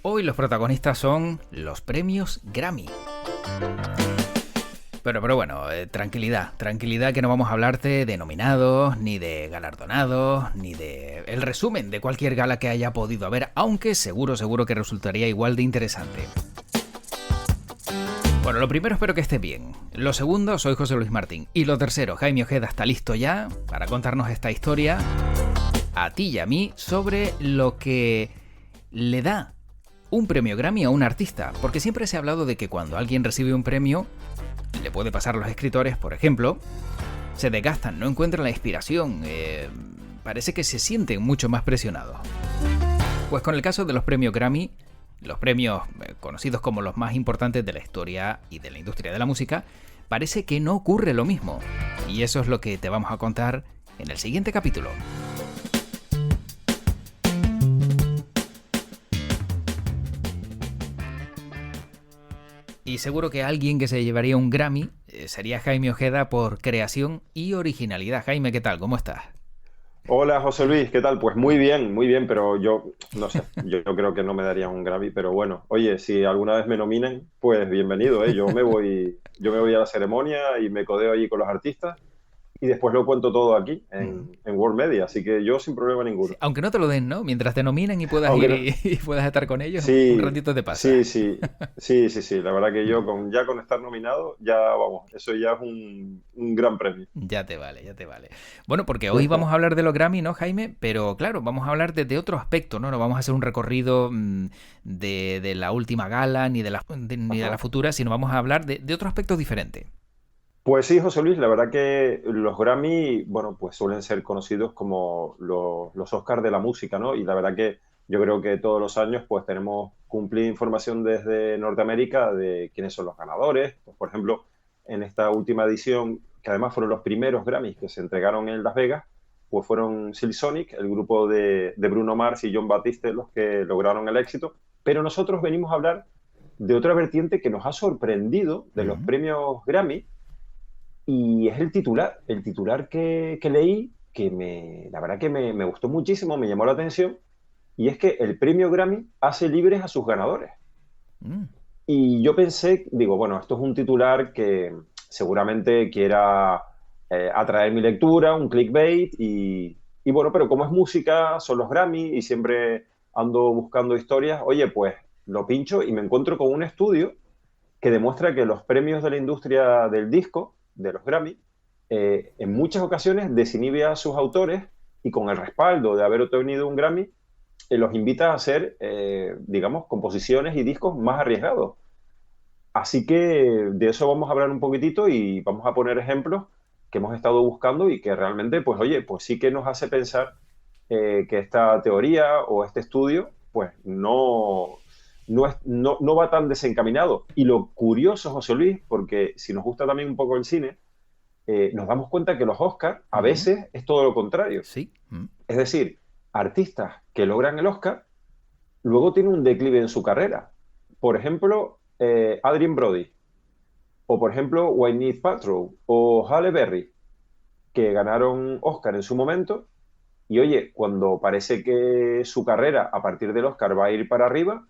Hoy los protagonistas son los premios Grammy. Pero bueno, tranquilidad que no vamos a hablarte de nominados, ni de galardonados, ni de el resumen de cualquier gala que haya podido haber, aunque seguro que resultaría igual de interesante. Bueno, lo primero, espero que esté bien. Lo segundo, soy José Luis Martín. Y lo tercero, Jaime Ojeda está listo ya para contarnos esta historia a ti y a mí sobre lo que le da un premio Grammy a un artista. Porque siempre se ha hablado de que cuando alguien recibe un premio, le puede pasar a los escritores, por ejemplo, se desgastan, no encuentran la inspiración, parece que se sienten mucho más presionados. Pues con el caso de los premios Grammy, los premios conocidos como los más importantes de la historia y de la industria de la música, parece que no ocurre lo mismo. Y eso es lo que te vamos a contar en el siguiente capítulo. Y seguro que alguien que se llevaría un Grammy sería Jaime Ojeda por creación y originalidad. Jaime, ¿qué tal? ¿Cómo estás? Hola José Luis, ¿qué tal? Pues muy bien, pero yo no sé, yo creo que no me daría un Grammy, pero bueno, oye, si alguna vez me nominen, pues bienvenido, ¿eh? Yo me voy a la ceremonia y me codeo allí con los artistas y después lo cuento todo aquí en World Media, así que yo sin problema Sí, ninguno. aunque no te lo den, ¿no? Mientras te nominen y puedas Aunque ir no- y puedas estar con ellos, un sí, ratito te pasa. sí, sí, sí, la verdad que yo ya con estar nominado, ya vamos, eso ya es un gran premio. Ya te vale, ya te vale. Bueno, porque hoy vamos a hablar de los Grammy, ¿no, Jaime? Pero claro, vamos a hablar de otro aspecto, ¿no? No vamos a hacer un recorrido de la última gala ni de la Ajá. futura, sino vamos a hablar de otro aspecto diferente. Pues sí, José Luis, la verdad que los Grammy, bueno, pues suelen ser conocidos como los Oscars de la música, ¿no? Y la verdad que yo creo que todos los años pues tenemos cumplida información desde Norteamérica de quiénes son los ganadores. Pues, por ejemplo, en esta última edición, que además fueron los primeros Grammys que se entregaron en Las Vegas, pues fueron Silk Sonic, el grupo de Bruno Mars y Jon Batiste los que lograron el éxito. Pero nosotros venimos a hablar de otra vertiente que nos ha sorprendido de los Ujú. premios Grammy y es el titular que leí, la verdad que me gustó muchísimo, me llamó la atención, y es que el premio Grammy hace libres a sus ganadores. Mm. Y yo pensé, digo, bueno, esto es un titular que seguramente quiera atraer mi lectura, un clickbait, y bueno, pero como es música, son los Grammy y siempre ando buscando historias, oye, pues lo pincho y me encuentro con un estudio que demuestra que los premios de la industria del disco, de los Grammy, en muchas ocasiones desinhibe a sus autores y con el respaldo de haber obtenido un Grammy, los invita a hacer, digamos, composiciones y discos más arriesgados. Así que de eso vamos a hablar un poquitito y vamos a poner ejemplos que hemos estado buscando y que realmente, pues oye, pues sí que nos hace pensar que esta teoría o este estudio, pues no va tan desencaminado. Y lo curioso, José Luis, porque si nos gusta también un poco el cine, nos damos cuenta que los Oscars a Ujú. veces es todo lo contrario. Sí. Es decir, artistas que logran el Oscar luego tienen un declive en su carrera. Por ejemplo, Adrien Brody, o por ejemplo, Gwyneth Paltrow, o Halle Berry, que ganaron Oscar en su momento, y oye, cuando parece que su carrera a partir del Oscar va a ir para arriba,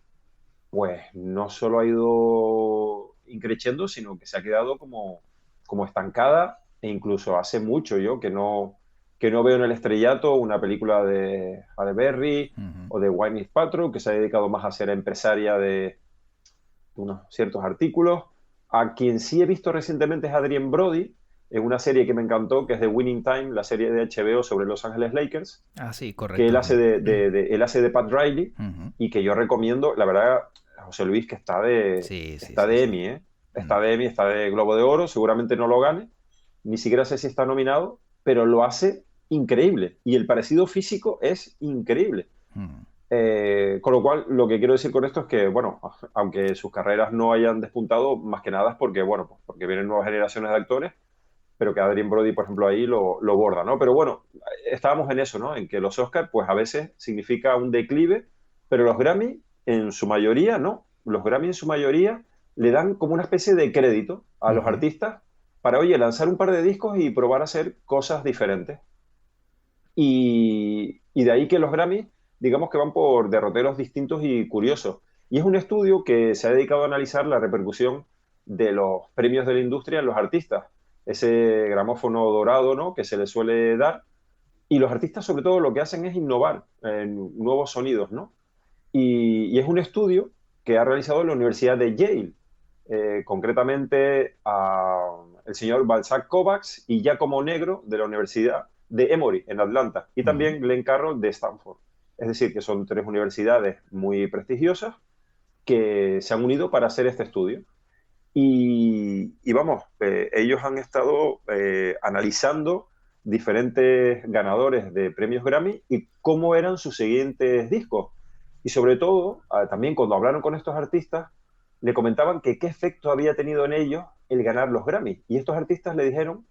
pues no solo ha ido increciendo, sino que se ha quedado como estancada, e incluso hace mucho yo que no veo en el estrellato una película de Halle Berry Ujú. o de Gwyneth Paltrow, que se ha dedicado más a ser empresaria de unos ciertos artículos. A quien sí he visto recientemente es Adrien Brody, en una serie que me encantó, que es The Winning Time, la serie de HBO sobre Los Ángeles Lakers, Ah, sí, que él correcto. hace él hace de Pat Riley, Ujú. y que yo recomiendo, la verdad, José Luis, que está de, Sí, sí, está sí, de sí. Emmy, ¿eh? Mm. Está de Emmy, está de Globo de Oro, seguramente no lo gane, ni siquiera sé si está nominado, pero lo hace increíble, y el parecido físico es increíble. Mm. Con lo cual, lo que quiero decir con esto es que, bueno, aunque sus carreras no hayan despuntado, más que nada es porque, bueno, pues porque vienen nuevas generaciones de actores, pero que Adrien Brody, por ejemplo, ahí lo borda, ¿no? Pero bueno, estábamos en eso, ¿no? En que los Oscars, pues a veces significa un declive, pero los Grammy, en su mayoría, no. Los Grammy, en su mayoría, le dan como una especie de crédito a los Ujú. artistas para, oye, lanzar un par de discos y probar a hacer cosas diferentes. Y de ahí que los Grammy, digamos que van por derroteros distintos y curiosos. Y es un estudio que se ha dedicado a analizar la repercusión de los premios de la industria en los artistas. Ese gramófono dorado, ¿no?, que se le suele dar. Y los artistas, sobre todo, lo que hacen es innovar en nuevos sonidos, ¿no? Y es un estudio que ha realizado en la Universidad de Yale, concretamente el señor Balzac Kovacs y Giacomo Negro de la Universidad de Emory, en Atlanta, y Ujú. también Glenn Carroll de Stanford. Es decir, que son tres universidades muy prestigiosas que se han unido para hacer este estudio. Y vamos, ellos han estado analizando diferentes ganadores de premios Grammy y cómo eran sus siguientes discos. Y sobre todo, también cuando hablaron con estos artistas, le comentaban que qué efecto había tenido en ellos el ganar los Grammy. Y estos artistas le dijeron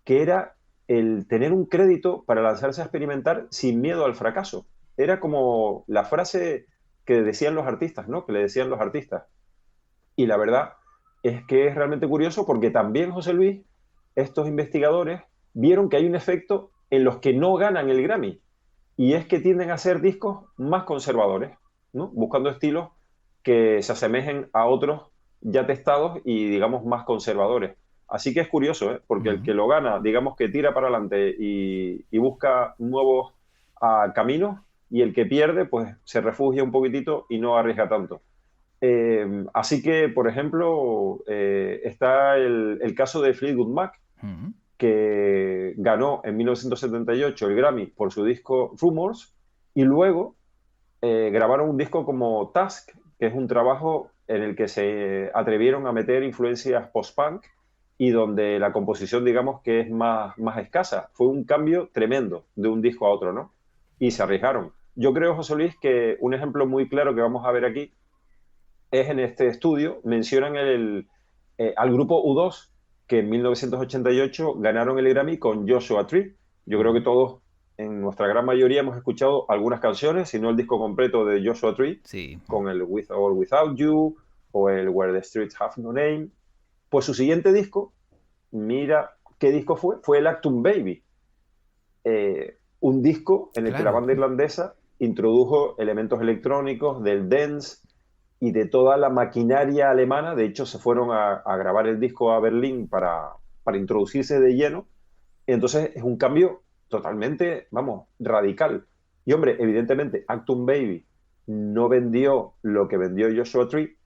que era el tener un crédito para lanzarse a experimentar sin miedo al fracaso. Era como la frase que decían los artistas, ¿no? Que le decían los artistas. Y la verdad es que es realmente curioso porque también, José Luis, estos investigadores vieron que hay un efecto en los que no ganan el Grammy. Y es que tienden a ser discos más conservadores, ¿no? Buscando estilos que se asemejen a otros ya testados y, digamos, más conservadores. Así que es curioso, ¿eh? Porque el Ujú. que lo gana, digamos que tira para adelante y busca nuevos caminos, y el que pierde, pues se refugia un poquitito y no arriesga tanto. Así que, por ejemplo, está el caso de Fleetwood Mac, Ujú. que ganó en 1978 el Grammy por su disco Rumors, y luego grabaron un disco como Task, que es un trabajo en el que se atrevieron a meter influencias post-punk y donde la composición, digamos, que es más escasa. Fue un cambio tremendo de un disco a otro, ¿no? Y se arriesgaron. Yo creo, José Luis, que un ejemplo muy claro que vamos a ver aquí es en este estudio, mencionan al grupo U2, que en 1988 ganaron el Grammy con Joshua Tree. Yo creo que Ujú. todos, en nuestra gran mayoría, hemos escuchado algunas canciones, si no el disco completo de Joshua Tree, Sí. con el With or Without You o el Where the Streets Have No Name. Pues su siguiente disco, mira qué disco fue el Actum Baby, un disco en el que la Claro. banda irlandesa introdujo elementos electrónicos del dance y de toda la maquinaria alemana. De hecho, se fueron a grabar el disco a Berlín para introducirse de lleno. Y entonces es un cambio totalmente, vamos, radical. Y hombre, evidentemente, Actum Baby no vendió lo que vendió Joshua Tree,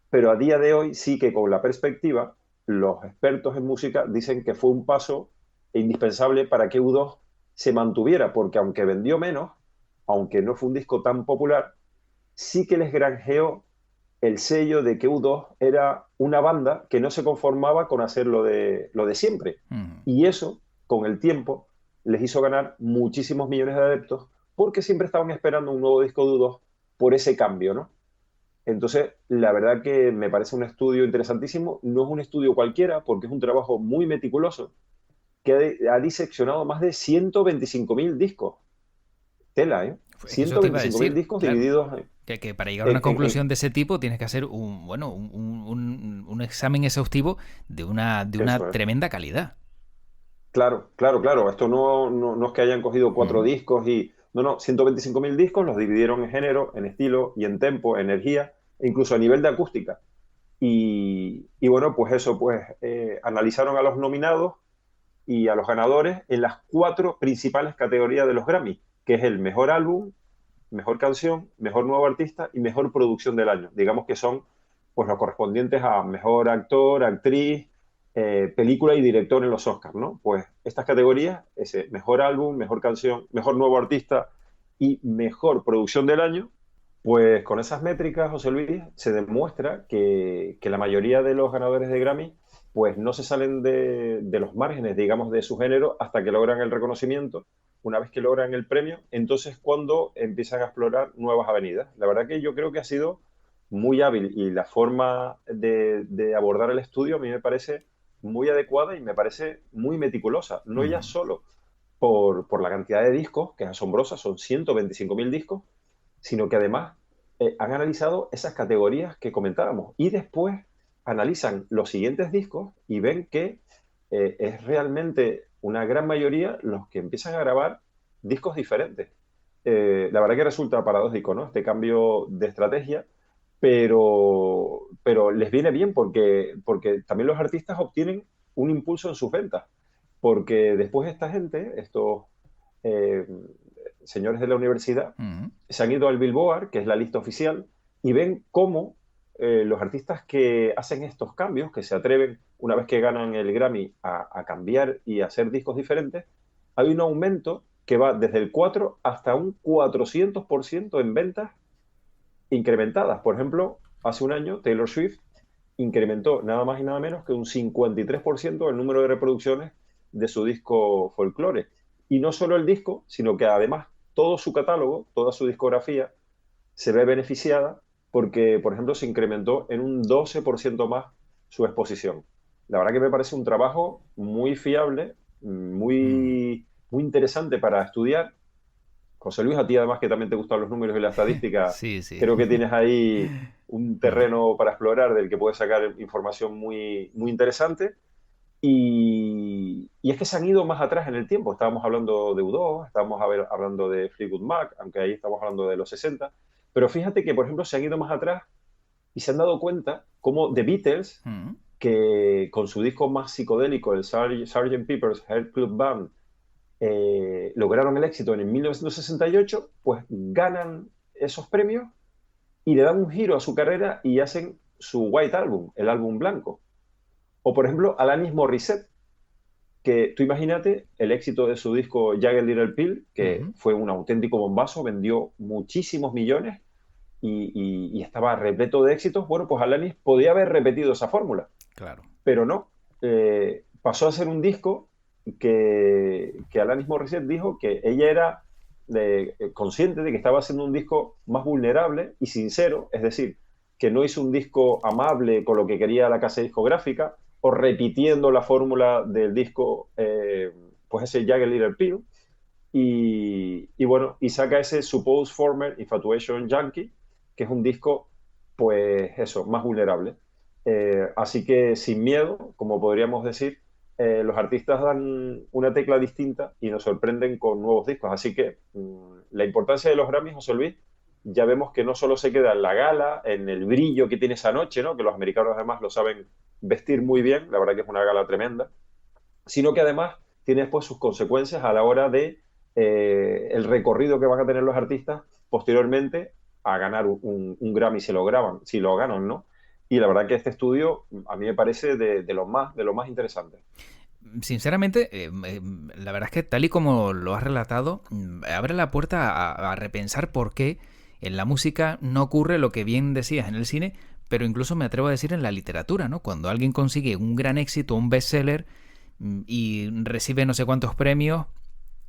pero a día de hoy sí que con la perspectiva, los expertos en música dicen que fue un paso indispensable para que U2 se mantuviera, porque aunque vendió menos, aunque no fue un disco tan popular, sí que les granjeó el sello de que U2 era una banda que no se conformaba con hacer lo de siempre. Ujú. Y eso, con el tiempo, les hizo ganar muchísimos millones de adeptos porque siempre estaban esperando un nuevo disco de U2 por ese cambio, ¿no? Entonces, la verdad que me parece un estudio interesantísimo. No es un estudio cualquiera porque es un trabajo muy meticuloso que ha diseccionado más de 125.000 discos. Tela, ¿eh? Es que eso te iba a 125.000 decir, discos claro. divididos Que para llegar a una en, en- conclusión en- de ese tipo tienes que hacer un examen exhaustivo de una Eso es. tremenda calidad. Claro, claro, claro. Esto no es que hayan cogido cuatro Ujú. discos y... No, no, 125.000 discos los dividieron en género, en estilo y en tempo, energía, e incluso a nivel de acústica. Y bueno, pues eso, pues analizaron a los nominados y a los ganadores en las cuatro principales categorías de los Grammy, que es el mejor álbum, mejor canción, mejor nuevo artista y mejor producción del año. Digamos que son pues los correspondientes a mejor actor, actriz, película y director en los Oscars, ¿no? Pues estas categorías, ese mejor álbum, mejor canción, mejor nuevo artista y mejor producción del año, pues con esas métricas, José Luis, se demuestra que la mayoría de los ganadores de Grammy pues no se salen de los márgenes, digamos, de su género hasta que logran el reconocimiento. Una vez que logran el premio, entonces cuando empiezan a explorar nuevas avenidas. La verdad que yo creo que ha sido muy hábil y la forma de abordar el estudio a mí me parece muy adecuada y me parece muy meticulosa. No ya Ujú. solo por la cantidad de discos, que es asombrosa, son 125.000 discos, sino que además han analizado esas categorías que comentábamos y después analizan los siguientes discos y ven que es realmente una gran mayoría los que empiezan a grabar discos diferentes. La verdad que resulta paradójico, ¿no? Este cambio de estrategia, pero les viene bien porque también los artistas obtienen un impulso en sus ventas, porque después esta gente, estos eh, señores de la universidad, Mm, se han ido al Billboard, que es la lista oficial, y ven cómo los artistas que hacen estos cambios, que se atreven una vez que ganan el Grammy a cambiar y a hacer discos diferentes, hay un aumento que va desde el 4 hasta un 400% en ventas incrementadas. Por ejemplo, hace un año Taylor Swift incrementó nada más y nada menos que un 53% el número de reproducciones de su disco Folklore. Y no solo el disco, sino que además todo su catálogo, toda su discografía, se ve beneficiada porque, por ejemplo, se incrementó en un 12% más su exposición. La verdad que me parece un trabajo muy fiable, mm. muy interesante para estudiar. José Luis, a ti además que también te gustan los números y la estadística, Sí, sí. creo que tienes ahí un Mm. terreno para explorar del que puedes sacar información muy interesante. Y es que se han ido más atrás en el tiempo. Estábamos hablando de U2, estábamos hablando de Fleetwood Mac, aunque ahí estamos hablando de los 60. Pero fíjate que, por ejemplo, se han ido más atrás y se han dado cuenta cómo The Beatles, Mm. que con su disco más psicodélico, el Sgt. Pepper's Heart Club Band, lograron el éxito en el 1968, pues ganan esos premios y le dan un giro a su carrera y hacen su White Album, el álbum blanco. O por ejemplo, Alanis Morissette, que tú imagínate el éxito de su disco Jagged Little Pill, que Mm. fue un auténtico bombazo, vendió muchísimos millones y estaba repleto de éxitos. Bueno, pues Alanis podía haber repetido esa fórmula, Claro. pero no. Pasó a ser un disco que Alanis Morissette dijo que ella era consciente de que estaba haciendo un disco más vulnerable y sincero, es decir, que no hizo un disco amable con lo que quería la casa discográfica o repitiendo la fórmula del disco, pues ese Jagged Little Pill, y bueno, y saca ese Suppose Former Infatuation Yankee, que es un disco, pues eso, más vulnerable. Así que sin miedo, como podríamos decir, los artistas dan una tecla distinta y nos sorprenden con nuevos discos. Así que la importancia de los Grammys, José Luis, ya vemos que no solo se queda en la gala, en el brillo que tiene esa noche, ¿no? Que los americanos además lo saben vestir muy bien, la verdad que es una gala tremenda, sino que además tiene después sus consecuencias a la hora de el recorrido que van a tener los artistas posteriormente a ganar un Grammy si lo graban, si lo ganan, ¿no? Y la verdad que este estudio a mí me parece de lo más interesante. Sinceramente, la verdad es que tal y como lo has relatado, abre la puerta a repensar por qué en la música no ocurre lo que bien decías en el cine, pero incluso me atrevo a decir en la literatura, ¿no? Cuando alguien consigue un gran éxito, un bestseller, y recibe no sé cuántos premios,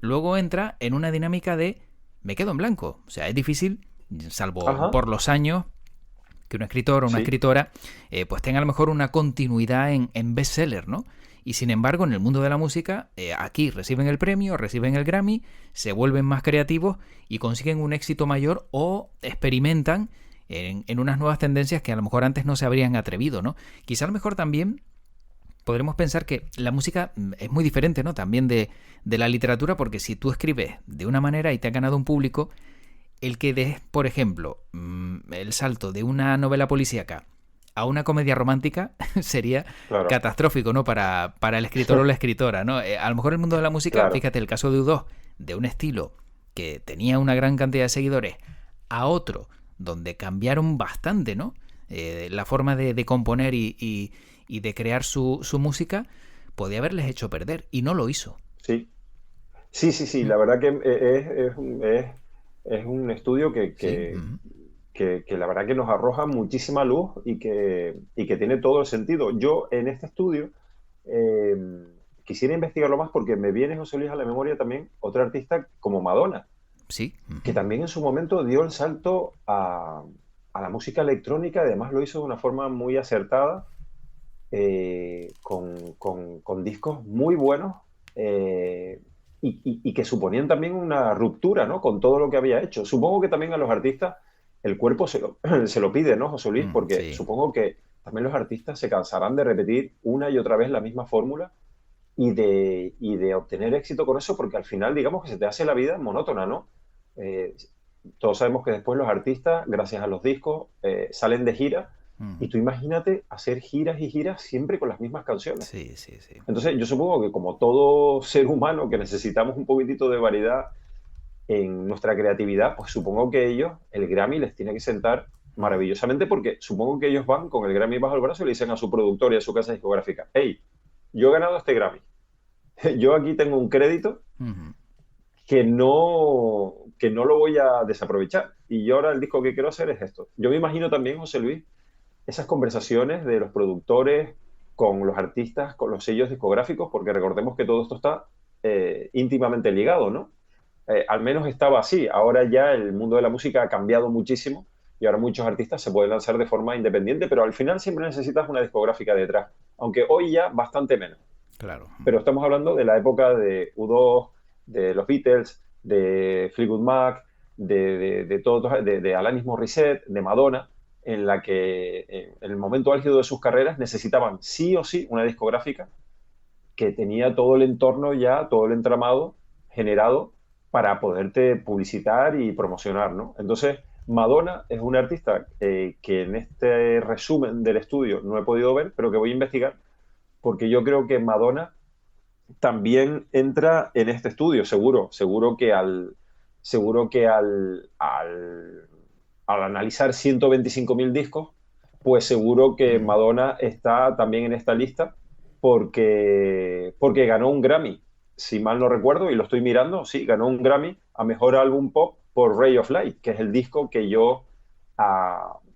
luego entra en una dinámica de me quedo en blanco. O sea, es difícil, salvo Ajá, por los años, que un escritor o una sí, escritora pues tenga a lo mejor una continuidad en bestseller, ¿no? Y sin embargo, en el mundo de la música, aquí reciben el premio, reciben el Grammy, se vuelven más creativos y consiguen un éxito mayor o experimentan en unas nuevas tendencias que a lo mejor antes no se habrían atrevido, ¿no? Quizá a lo mejor también podremos pensar que la música es muy diferente, ¿no? También de la literatura, porque si tú escribes de una manera y te ha ganado un público, el que des, por ejemplo, el salto de una novela policíaca a una comedia romántica sería claro, catastrófico, ¿no? Para el escritor o la escritora, ¿no? A lo mejor el mundo de la música, claro. fíjate, el caso de U2, de un estilo que tenía una gran cantidad de seguidores, a otro, donde cambiaron bastante, ¿no? La forma de componer y de crear su música, podía haberles hecho perder, y no lo hizo. Sí, sí, Mm, la verdad que es un estudio Sí. Mm. que la verdad que nos arroja muchísima luz y que tiene todo el sentido. Yo en este estudio eh, quisiera investigarlo más porque me viene, José Luis, a la memoria también otro artista como Madonna, Sí. que Ujú. también en su momento dio el salto a la música electrónica, además lo hizo de una forma muy acertada, con discos muy buenos, eh, y que suponían también una ruptura, ¿no? Con todo lo que había hecho. Supongo que también a los artistas el cuerpo se lo pide, ¿no, José Luis? Porque Sí. supongo que también los artistas se cansarán de repetir una y otra vez la misma fórmula y de obtener éxito con eso, porque al final, digamos que se te hace la vida monótona, ¿no? Eh, todos sabemos que después los artistas, gracias a los discos, salen de gira. Y tú imagínate hacer giras y giras siempre con las mismas canciones. Sí, sí, sí. Entonces, yo supongo que como todo ser humano que necesitamos un poquitito de variedad en nuestra creatividad, pues supongo que ellos, el Grammy les tiene que sentar maravillosamente porque supongo que ellos van con el Grammy bajo el brazo y le dicen a su productor y a su casa discográfica, hey, yo he ganado este Grammy, yo aquí tengo un crédito que no lo voy a desaprovechar. Y yo ahora el disco que quiero hacer es esto. Yo me imagino también, José Luis, esas conversaciones de los productores con los artistas, con los sellos discográficos, porque recordemos que todo esto está íntimamente ligado, ¿no? Al menos estaba así. Ahora ya el mundo de la música ha cambiado muchísimo y ahora muchos artistas se pueden lanzar de forma independiente, pero al final siempre necesitas una discográfica detrás, aunque hoy ya bastante menos. Claro. Pero estamos hablando de la época de U2, de los Beatles, de Fleetwood Mac, de Alanis Morissette, de Madonna, en la que en el momento álgido de sus carreras necesitaban sí o sí una discográfica que tenía todo el entorno ya, todo el entramado generado para poderte publicitar y promocionar, ¿no? Entonces, Madonna es una artista que en este resumen del estudio no he podido ver, pero que voy a investigar, porque yo creo que Madonna también entra en este estudio, seguro que al analizar 125.000 discos, pues seguro que Madonna está también en esta lista porque ganó un Grammy, si mal no recuerdo, y lo estoy mirando, sí, ganó un Grammy a Mejor Álbum Pop por Ray of Light, que es el disco que yo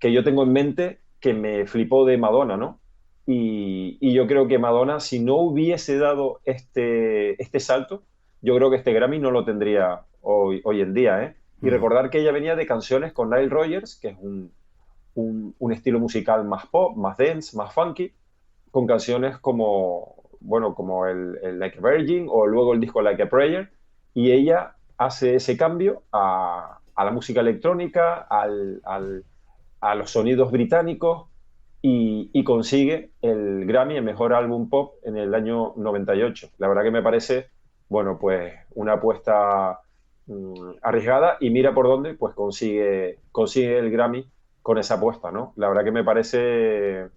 tengo en mente que me flipó de Madonna, ¿no? Y yo creo que Madonna, si no hubiese dado este salto, yo creo que este Grammy no lo tendría hoy en día, ¿eh? Y recordar que ella venía de canciones con Nile Rodgers, que es un estilo musical más pop, más dance, más funky, con canciones como, bueno, como el Like a Virgin o luego el disco Like a Prayer, y ella hace ese cambio a la música electrónica, a los sonidos británicos y consigue el Grammy en Mejor Álbum Pop en el año 98. La verdad que me parece, bueno, pues una apuesta arriesgada y mira por dónde, pues consigue el Grammy con esa apuesta, ¿no? La verdad que me parece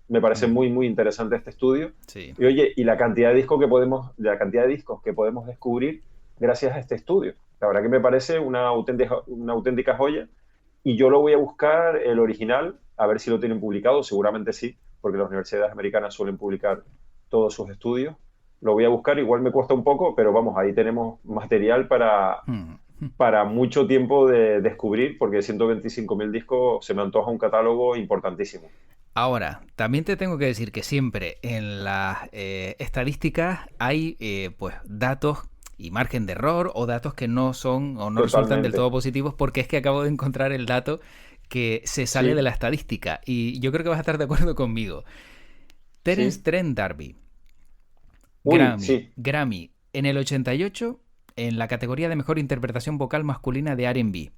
muy, muy interesante este estudio. Sí. Y oye, y la cantidad de discos que podemos descubrir gracias a este estudio. La verdad que me parece una auténtica joya y yo lo voy a buscar, el original, a ver si lo tienen publicado, seguramente sí, porque las universidades americanas suelen publicar todos sus estudios. Lo voy a buscar, igual me cuesta un poco, pero vamos, ahí tenemos material para mucho tiempo de descubrir, porque 125.000 discos se me antoja un catálogo importantísimo. Ahora, también te tengo que decir que siempre en las estadísticas hay pues datos y margen de error o datos que no son o no resultan del Totalmente. todo positivos, porque es que acabo de encontrar el dato que se sale Sí, de la estadística y yo creo que vas a estar de acuerdo conmigo. Terence sí. Trent D'Arby, Uy, Grammy, sí, Grammy en el 88 en la categoría de mejor interpretación vocal masculina de R&B.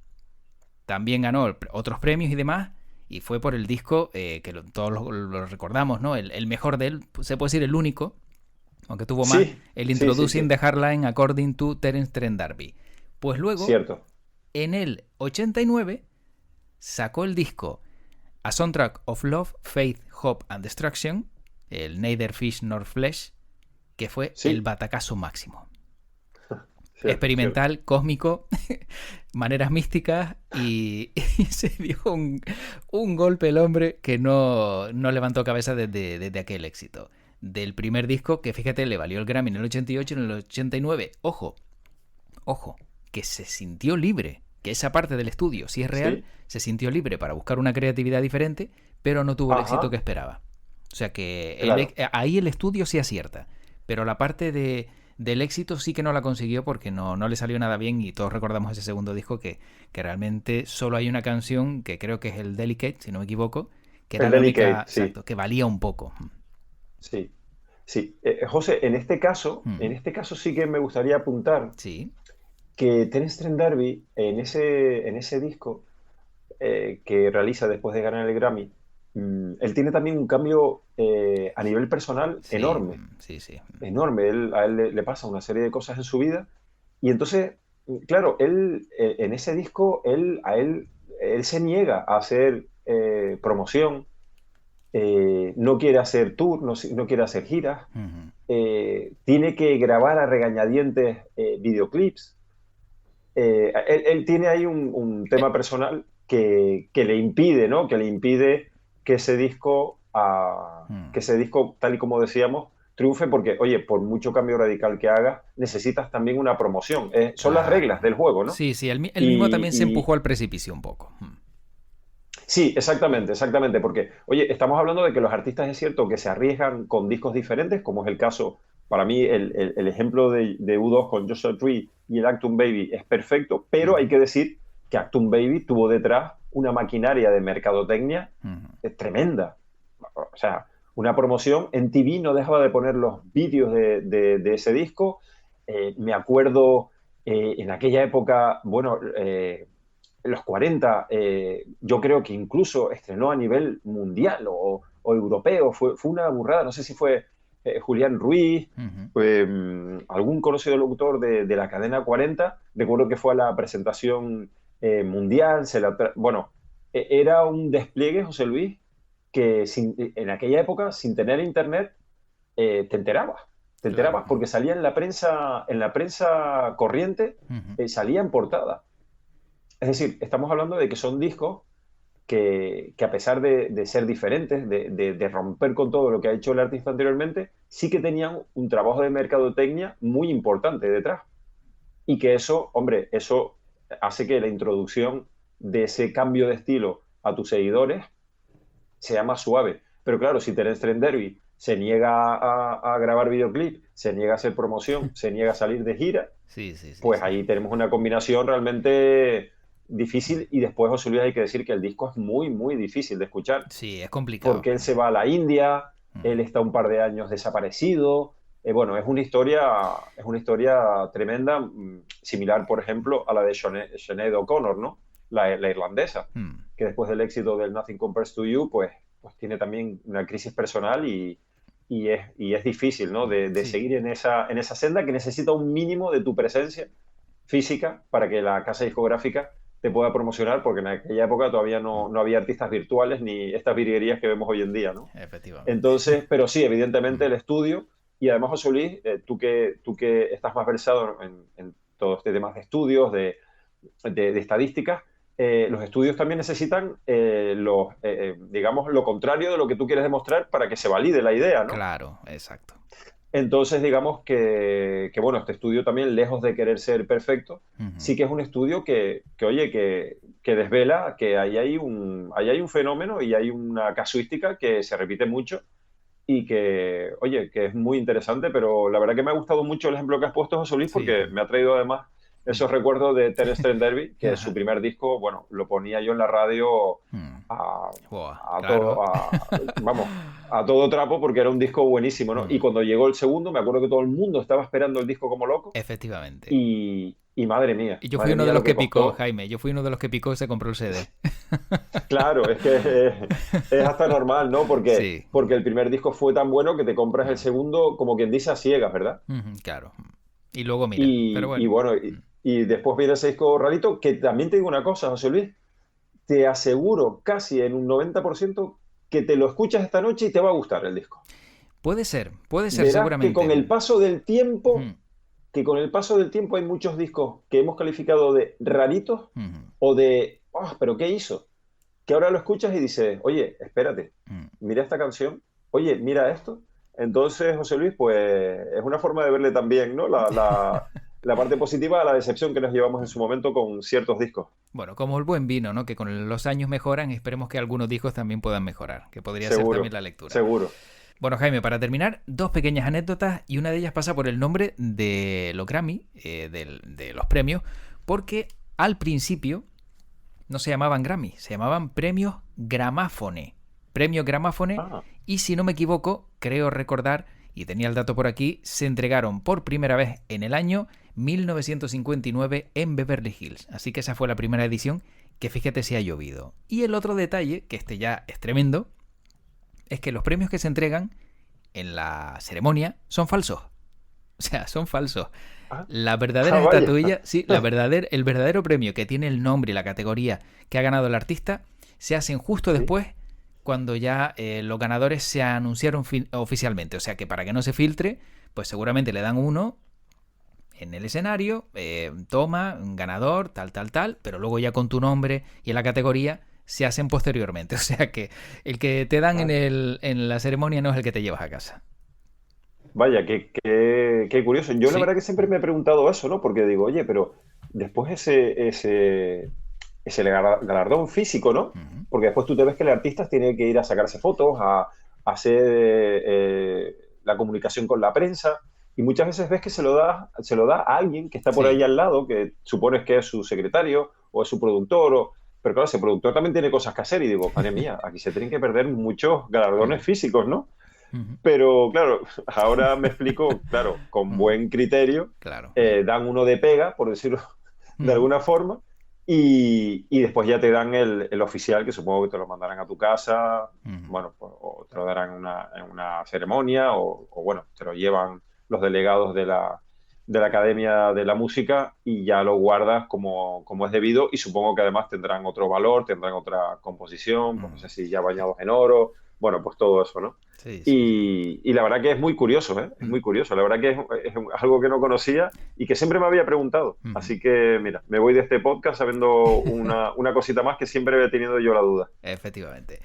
También ganó otros premios y demás y fue por el disco todos lo recordamos, ¿no? El mejor de él, se puede decir el único, aunque tuvo más, sí, el sí, sí, Introducing sí. the Hardline According to Terence Trent D'Arby. Pues luego, Cierto. en el 89, sacó el disco A Soundtrack of Love, Faith, Hope and Destruction, el Neither Fish Nor Flesh, que fue el Sí, batacazo máximo. cierto, cierto. Experimental, cósmico, maneras místicas y se dio un golpe el hombre que no levantó cabeza desde aquel éxito. Del primer disco que fíjate le valió el Grammy en el 88 y en el 89. Ojo, que se sintió libre, que esa parte del estudio, si es real, Sí, se sintió libre para buscar una creatividad diferente, pero no tuvo el éxito que ajá, esperaba. O sea que claro. ahí el estudio sí acierta, pero la parte del éxito sí que no la consiguió porque no le salió nada bien y todos recordamos ese segundo disco que realmente solo hay una canción que creo que es el Delicate, si no me equivoco, que era El la única, Delicate, sí, exacto, que valía un poco. sí, sí. José, en este caso sí que me gustaría apuntar Sí, que Terence Trent D'Arby en ese disco que realiza después de ganar el Grammy, él tiene también un cambio a nivel personal sí, enorme, sí, sí. enorme. A él le pasa una serie de cosas en su vida y entonces claro, él en ese disco, él se niega a hacer promoción, no quiere hacer tour, no quiere hacer giras, Ujú. tiene que grabar a regañadientes videoclips. Él tiene ahí un Eh, tema personal que le impide, ¿no? Que le impide que mm. que ese disco, tal y como decíamos, triunfe porque, oye, por mucho cambio radical que hagas, necesitas también una promoción. Son las reglas Claro. del juego, ¿no? Sí, sí, él mismo Y, también se y empujó al precipicio un poco. sí, exactamente, exactamente, porque, oye, estamos hablando de que los artistas es cierto que se arriesgan con discos diferentes, como es el caso, para mí, el ejemplo de U2 con Joshua Tree y el Actum Baby es perfecto, pero hay Ujú, que decir que Actum Baby tuvo detrás una maquinaria de mercadotecnia ujú. tremenda. O sea, una promoción en TV no dejaba de poner los vídeos de ese disco. Me acuerdo en aquella época, bueno, en los 40, yo creo que incluso estrenó a nivel mundial o europeo. Fue una burrada. No sé si fue Julián Ruiz, Ujú. algún conocido locutor de la cadena 40. Recuerdo que fue a la presentación mundial. Bueno, era un despliegue, José Luis, que en aquella época, sin tener internet, te enterabas. Te Claro. enterabas porque salía en la prensa corriente, Ujú. salía en portada. Es decir, estamos hablando de que son discos que a pesar de ser diferentes, de romper con todo lo que ha hecho el artista anteriormente, sí que tenían un trabajo de mercadotecnia muy importante detrás. Y que eso, hombre, eso hace que la introducción de ese cambio de estilo a tus seguidores sea más suave. Pero claro, si Terence Trent D'Arby se niega a grabar videoclip, se niega a hacer promoción, se niega a salir de gira, Sí, sí, sí, pues sí. ahí tenemos una combinación realmente difícil. Y después, José Luis, hay que decir que el disco es muy, muy difícil de escuchar, Sí, es complicado. porque él se va a la India, Mm. él está un par de años desaparecido. Bueno, es una historia tremenda, similar, por ejemplo, a la de Sinead O'Connor, ¿no? La irlandesa, Mm. que después del éxito del Nothing Compares to You, pues tiene también una crisis personal y es difícil, ¿no? De Sí. seguir en esa senda que necesita un mínimo de tu presencia física para que la casa discográfica te pueda promocionar, porque en aquella época todavía Mm. no había artistas virtuales ni estas virguerías que vemos hoy en día, ¿no? Efectivamente. Entonces, pero sí, evidentemente Mm. el estudio, y además, José Luis, tú que estás más versado en todo este tema de estudios, de estadísticas, los estudios también necesitan digamos, lo contrario de lo que tú quieres demostrar para que se valide la idea, ¿no? Claro, exacto. Entonces, digamos bueno, este estudio también, lejos de querer ser perfecto, Ujú. sí que es un estudio oye, que desvela que ahí hay un fenómeno y hay una casuística que se repite mucho y que, oye, que es muy interesante, pero la verdad que me ha gustado mucho el ejemplo que has puesto, José Luis, Sí. porque me ha traído además Mm. esos recuerdos de Terence Trent D'Arby, que su Ajá. primer disco, bueno, lo ponía yo en la radio Mm. a, Buah, a claro. todo, vamos, a todo trapo porque era un disco buenísimo, ¿no? Y Mm. cuando llegó el segundo, me acuerdo que todo el mundo estaba esperando el disco como loco Efectivamente. y Y yo fui madre uno mía de los lo que que picó, costó. Jaime. Yo fui uno de los que picó y se compró el CD. Claro, es que es hasta normal, ¿no? Sí. Porque el primer disco fue tan bueno que te compras el Mm. segundo, como quien dice, a ciegas, ¿verdad? Ujú, claro. Y luego mira. Pero Y bueno. bueno, Mm. y después viene ese disco rarito, que también te digo una cosa, José Luis, te aseguro casi en un 90% que te lo escuchas esta noche y te va a gustar el disco. Puede ser Verás que seguramente. Ujú, con el paso del tiempo hay muchos discos que hemos calificado de raritos ujú, o de, pero ¿qué hizo? Que ahora lo escuchas y dices, oye, espérate, ujú. mira esta canción, oye, mira esto. Entonces, José Luis, pues es una forma de verle también, ¿no? La parte positiva a la decepción que nos llevamos en su momento con ciertos discos. Bueno, como el buen vino, ¿no? Que con los años mejoran, esperemos que algunos discos también puedan mejorar, que podría ser también Seguro, la lectura. seguro. Bueno, Jaime, para terminar, dos pequeñas anécdotas y una de ellas pasa por el nombre de los Grammy, de los premios, porque al principio no se llamaban Grammy, se llamaban Premios Gramáfone. Premios Gramáfone, Ah, y si no me equivoco, creo recordar, y tenía el dato por aquí, se entregaron por primera vez en el año 1959 en Beverly Hills. Así que esa fue la primera edición, que fíjate si ha llovido. Y el otro detalle, que este ya es tremendo, es que los premios que se entregan en la ceremonia son falsos. O sea, son falsos. Las verdaderas estatuillas, sí, el verdadero premio que tiene el nombre y la categoría que ha ganado el artista, se hacen justo después, cuando ya los ganadores se anunciaron oficialmente. O sea que para que no se filtre, pues seguramente le dan uno en el escenario, toma, un ganador, tal, pero luego ya con tu nombre y en la categoría se hacen posteriormente. O sea que el que te dan en la ceremonia no es el que te llevas a casa. Vaya, qué curioso. Yo la Sí. verdad que siempre me he preguntado eso, ¿no? Porque digo, oye, pero después ese galardón físico, ¿no? Uh-huh. Porque después tú te ves que el artista tiene que ir a sacarse fotos, a hacer la comunicación con la prensa, y muchas veces ves que se lo da a alguien que está por Sí. ahí al lado, que supones que es su secretario o es su productor, pero claro, ese productor también tiene cosas que hacer y digo, madre mía, aquí se tienen que perder muchos galardones físicos, ¿no? Uh-huh. Pero claro, ahora me explico, claro, con Uh-huh. buen criterio, Claro. dan uno de pega, por decirlo de Uh-huh. alguna forma, y después ya te dan el oficial, que supongo que te lo mandarán a tu casa, Uh-huh. bueno, pues, o te lo darán en una ceremonia, o bueno, te lo llevan los delegados de la Academia de la Música y ya lo guardas como es debido, y supongo que además tendrán otro valor, tendrán otra composición, pues no sé si ya bañados en oro, bueno, pues todo eso, ¿no? Sí, sí, sí. Y la verdad que es muy curioso, ¿eh? Es muy curioso. La verdad que es algo que no conocía y que siempre me había preguntado. Uh-huh. Así que, mira, me voy de este podcast sabiendo una cosita más que siempre había tenido yo la duda. Efectivamente.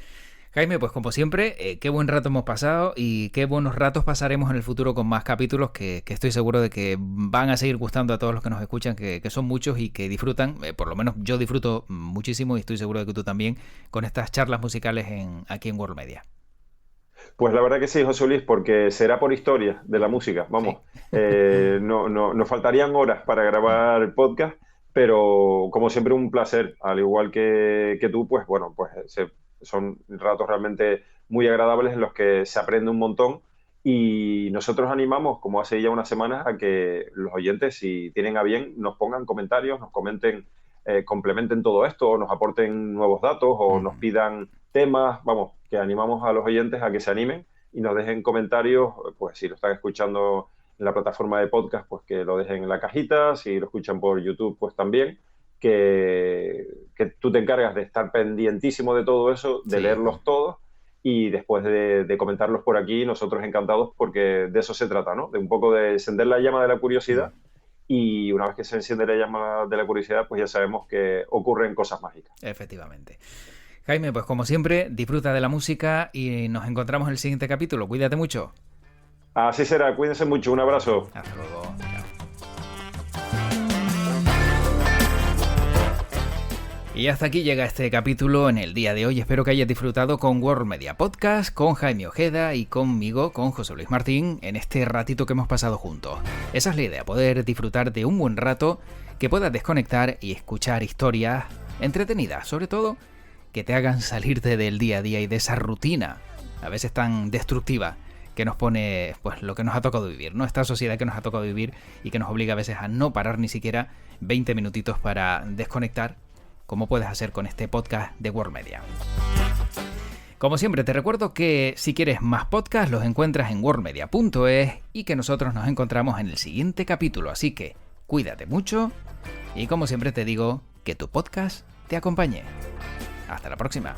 Jaime, pues como siempre, qué buen rato hemos pasado y qué buenos ratos pasaremos en el futuro con más capítulos que estoy seguro de que van a seguir gustando a todos los que nos escuchan, que son muchos y que disfrutan, por lo menos yo disfruto muchísimo y estoy seguro de que tú también, con estas charlas musicales aquí en World Media. Pues la verdad que sí, José Luis, porque será por historia de la música. Sí. Vamos, no, nos faltarían horas para grabar el podcast, pero como siempre un placer. Al igual que tú, pues bueno, pues son ratos realmente muy agradables en los que se aprende un montón, y nosotros animamos, como hace ya unas semanas, a que los oyentes, si tienen a bien, nos pongan comentarios, nos comenten, complementen todo esto, o nos aporten nuevos datos, o nos pidan temas. Vamos, que animamos a los oyentes a que se animen y nos dejen comentarios, pues si lo están escuchando en la plataforma de podcast, pues que lo dejen en la cajita, si lo escuchan por YouTube, pues también, que tú te encargas de estar pendientísimo de todo eso, de Sí. leerlos todos, y después de comentarlos por aquí, nosotros encantados, porque de eso se trata, ¿no? De un poco de encender la llama de la curiosidad, y una vez que se enciende la llama de la curiosidad, pues ya sabemos que ocurren cosas mágicas. Efectivamente. Jaime, pues como siempre, disfruta de la música y nos encontramos en el siguiente capítulo. Cuídate mucho. Así será, cuídense mucho, un abrazo. Hasta luego. Chao. Y hasta aquí llega este capítulo en el día de hoy. Espero que hayas disfrutado con World Media Podcast, con Jaime Ojeda y conmigo, con José Luis Martín, en este ratito que hemos pasado juntos. Esa es la idea, poder disfrutar de un buen rato, que puedas desconectar y escuchar historias entretenidas, sobre todo que te hagan salirte del día a día y de esa rutina, a veces tan destructiva, que nos pone pues lo que nos ha tocado vivir, ¿no? Esta sociedad que nos ha tocado vivir y que nos obliga a veces a no parar ni siquiera 20 minutitos para desconectar, como puedes hacer con este podcast de World Media. Como siempre, te recuerdo que si quieres más podcasts los encuentras en worldmedia.es y que nosotros nos encontramos en el siguiente capítulo, así que cuídate mucho y como siempre te digo, que tu podcast te acompañe. Hasta la próxima.